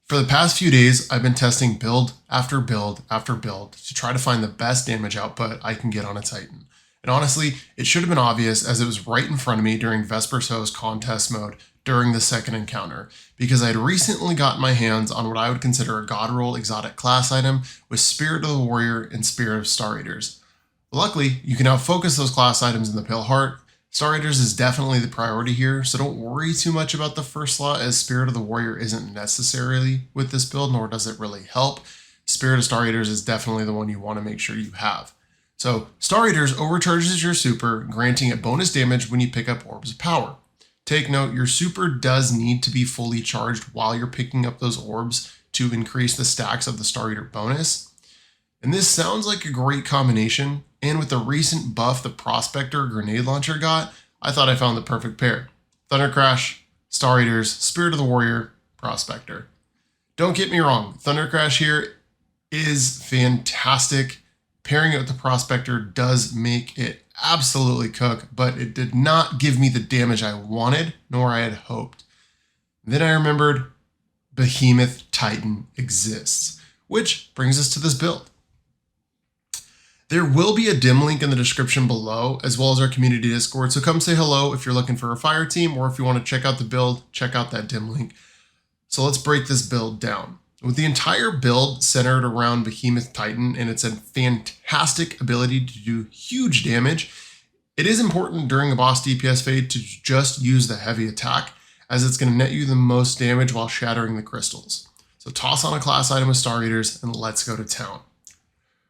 For the past few days, I've been testing build after build after build to try to find the best damage output I can get on a Titan. And honestly, it should have been obvious as it was right in front of me during Vesper's Host contest mode during the second encounter, because I had recently gotten my hands on what I would consider a God Roll exotic class item with Spirit of the Warrior and Spirit of Star Eaters. Luckily, you can now focus those class items in the Pale Heart. Star Eaters is definitely the priority here, so don't worry too much about the first slot, as Spirit of the Warrior isn't necessarily with this build, nor does it really help. Spirit of Star Eaters is definitely the one you want to make sure you have. So Star Eaters overcharges your super, granting it bonus damage when you pick up Orbs of Power. Take note, your super does need to be fully charged while you're picking up those orbs to increase the stacks of the Star Eater bonus. And this sounds like a great combination, and with the recent buff the Prospector grenade launcher got, I thought I found the perfect pair. Thunder Crash, Star Eaters, Spirit of the Warrior, Prospector. Don't get me wrong, Thunder Crash here is fantastic. Pairing it with the Prospector does make it absolutely cook, but it did not give me the damage I wanted, nor I had hoped. Then I remembered Behemoth Titan exists, which brings us to this build. There will be a dim link in the description below, as well as our community Discord, so come say hello if you're looking for a fire team, or if you want to check out the build, check out that dim link. So let's break this build down. With the entire build centered around Behemoth Titan and its a fantastic ability to do huge damage, it is important during a boss DPS fade to just use the heavy attack, as it's going to net you the most damage while shattering the crystals. So toss on a class item with Star Eaters and let's go to town.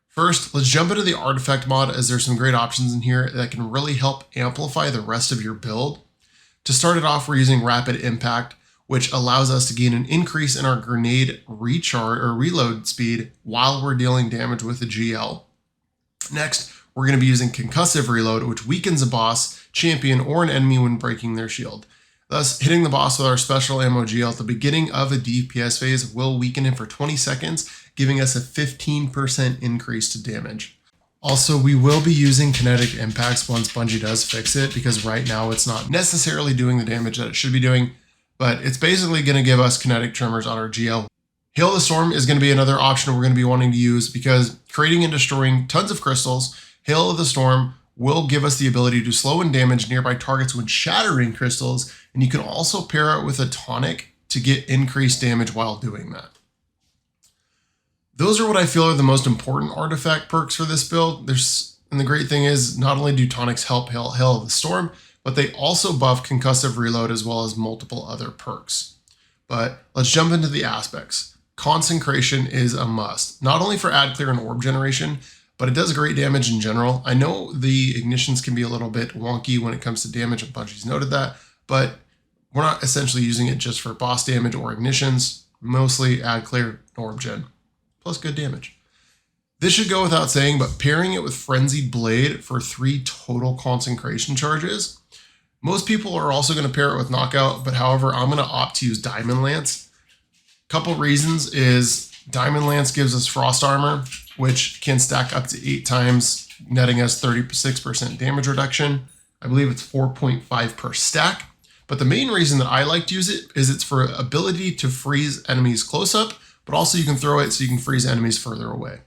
First, let's jump into the artifact mod, as there's some great options in here that can really help amplify the rest of your build. To start it off, we're using Rapid Impact, which allows us to gain an increase in our grenade recharge or reload speed while we're dealing damage with a GL. Next, we're going to be using Concussive Reload, which weakens a boss, champion, or an enemy when breaking their shield. Thus, hitting the boss with our special ammo GL at the beginning of a DPS phase will weaken him for 20 seconds, giving us a 15% increase to damage. Also, we will be using kinetic impacts once Bungie does fix it, because right now it's not necessarily doing the damage that it should be doing, but it's basically going to give us kinetic tremors on our GL. Hail the Storm is going to be another option we're going to be wanting to use, because creating and destroying tons of crystals, Hail of the Storm will give us the ability to slow and damage nearby targets when shattering crystals, and you can also pair it with a tonic to get increased damage while doing that. Those are what I feel are the most important artifact perks for this build. And the great thing is, not only do tonics help Hail of the Storm, but they also buff Concussive Reload as well as multiple other perks. But let's jump into the aspects. Consecration is a must, not only for ad clear and orb generation, but it does great damage in general. I know the ignitions can be a little bit wonky when it comes to damage, and Bungie's noted that, but we're not essentially using it just for boss damage or ignitions, mostly ad clear and orb gen, plus good damage. This should go without saying, but pairing it with Frenzied Blade for 3 total consecration charges. Most people are also going to pair it with Knockout, but however, I'm going to opt to use Diamond Lance. Couple reasons is Diamond Lance gives us Frost Armor, which can stack up to 8 times, netting us 36% damage reduction. I believe it's 4.5 per stack. But the main reason that I like to use it is it's for ability to freeze enemies close up, but also you can throw it so you can freeze enemies further away.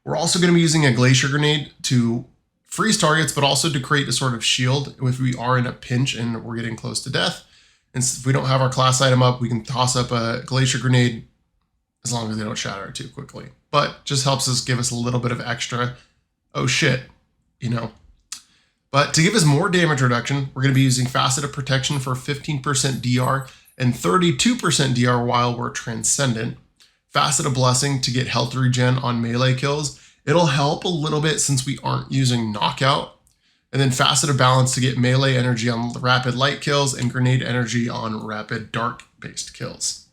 We're also going to be using a Glacier Grenade to freeze targets, but also to create a sort of shield if we are in a pinch and we're getting close to death. And if we don't have our class item up, we can toss up a Glacier Grenade as long as they don't shatter too quickly. But just helps us give us a little bit of extra, oh shit, you know. But to give us more damage reduction, we're going to be using Faceted Protection for 15% DR and 32% DR while we're Transcendent. Faceted Blessing to get health regen on melee kills. It'll help a little bit since we aren't using Knockout. And then Faceted Balance to get melee energy on rapid light kills and grenade energy on rapid dark based kills.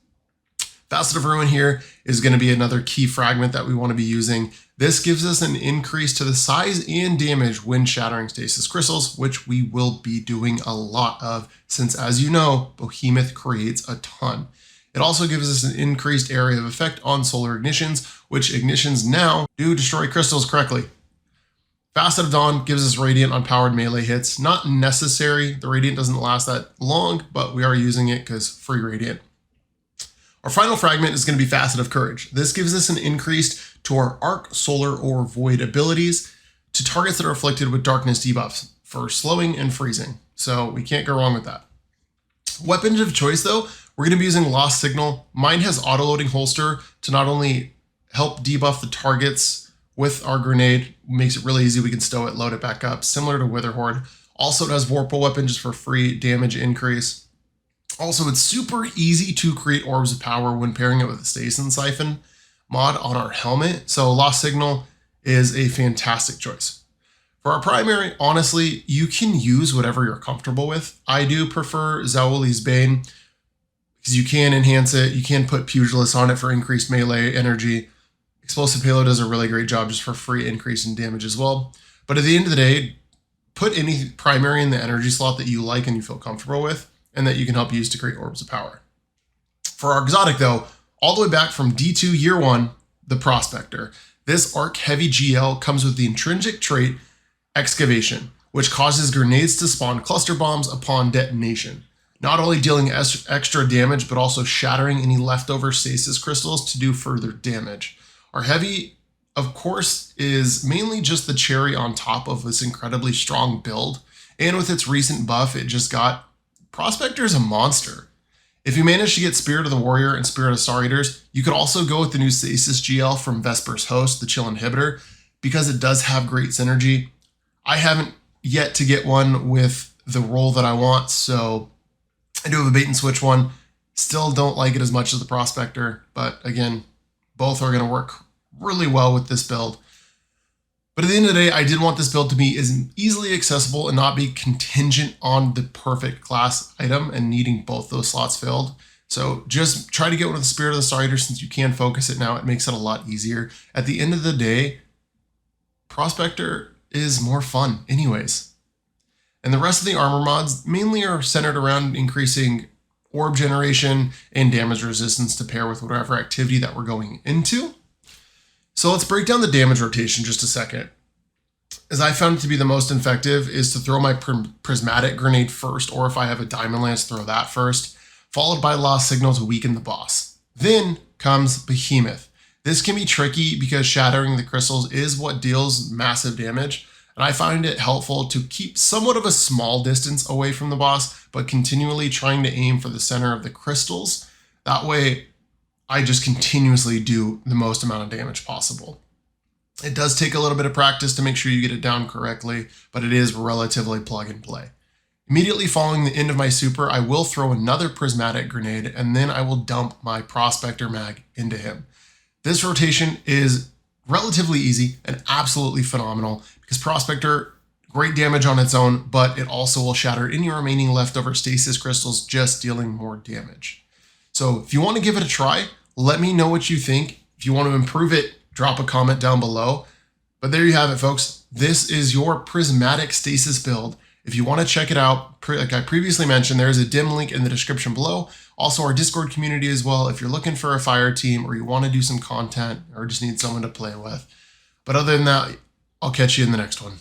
Facet of Ruin here is going to be another key fragment that we want to be using. This gives us an increase to the size and damage when shattering stasis crystals, which we will be doing a lot of, since as you know, Behemoth creates a ton. It also gives us an increased area of effect on solar ignitions, which ignitions now do destroy crystals correctly. Facet of Dawn gives us Radiant on powered melee hits. Not necessary, the Radiant doesn't last that long, but we are using it because free Radiant. Our final fragment is going to be Facet of Courage. This gives us an increase to our Arc, Solar, or Void abilities to targets that are afflicted with darkness debuffs for slowing and freezing. So we can't go wrong with that. Weapons of choice though, we're going to be using Lost Signal. Mine has auto-loading holster to not only help debuff the targets with our grenade, makes it really easy. We can stow it, load it back up, similar to Witherhoard. Also, it has Vorpal Weapon just for free damage increase. Also, it's super easy to create Orbs of Power when pairing it with a Stasis Siphon mod on our helmet. So Lost Signal is a fantastic choice. For our primary, honestly, you can use whatever you're comfortable with. I do prefer Zawuli's Bane because you can enhance it. You can put Pugilist on it for increased melee energy. Explosive Payload does a really great job just for free increase in damage as well. But at the end of the day, put any primary in the energy slot that you like and you feel comfortable with and that you can help use to create Orbs of Power. For our exotic though, all the way back from D2 Year 1, the Prospector. This Arc Heavy GL comes with the intrinsic trait Excavation, which causes grenades to spawn cluster bombs upon detonation, not only dealing extra damage, but also shattering any leftover stasis crystals to do further damage. Our heavy, of course, is mainly just the cherry on top of this incredibly strong build, and with its recent buff, it just got Prospector is a monster. If you manage to get Spirit of the Warrior and Spirit of Star Eaters, you could also go with the new Stasis GL from Vesper's Host, the Chill Inhibitor, because it does have great synergy. I haven't yet to get one with the role that I want, so I do have a bait and switch one. Still don't like it as much as the Prospector, but again, both are going to work really well with this build. But at the end of the day, I did want this build to be as easily accessible and not be contingent on the perfect class item and needing both those slots filled. So just try to get one of the Spirit of the Star Eater since you can focus it now. It makes it a lot easier. At the end of the day, Prospector is more fun anyways. And the rest of the armor mods mainly are centered around increasing orb generation and damage resistance to pair with whatever activity that we're going into. So let's break down the damage rotation just a second. As I found it to be the most effective is to throw my prismatic grenade first, or if I have a diamond lance, throw that first, followed by Lost Signal to weaken the boss. Then comes Behemoth. This can be tricky because shattering the crystals is what deals massive damage, and I find it helpful to keep somewhat of a small distance away from the boss, but continually trying to aim for the center of the crystals. That way, I just continuously do the most amount of damage possible. It does take a little bit of practice to make sure you get it down correctly, but it is relatively plug and play. Immediately following the end of my super, I will throw another prismatic grenade, and then I will dump my Prospector mag into him. This rotation is relatively easy and absolutely phenomenal because Prospector, great damage on its own, but it also will shatter any remaining leftover stasis crystals, just dealing more damage. So if you want to give it a try, let me know what you think. If you want to improve it, drop a comment down below. But there you have it, folks. This is your prismatic stasis build. If you want to check it out, like I previously mentioned, there's a dim link in the description below. Also our Discord community as well, if you're looking for a fire team or you want to do some content or just need someone to play with. But other than that, I'll catch you in the next one.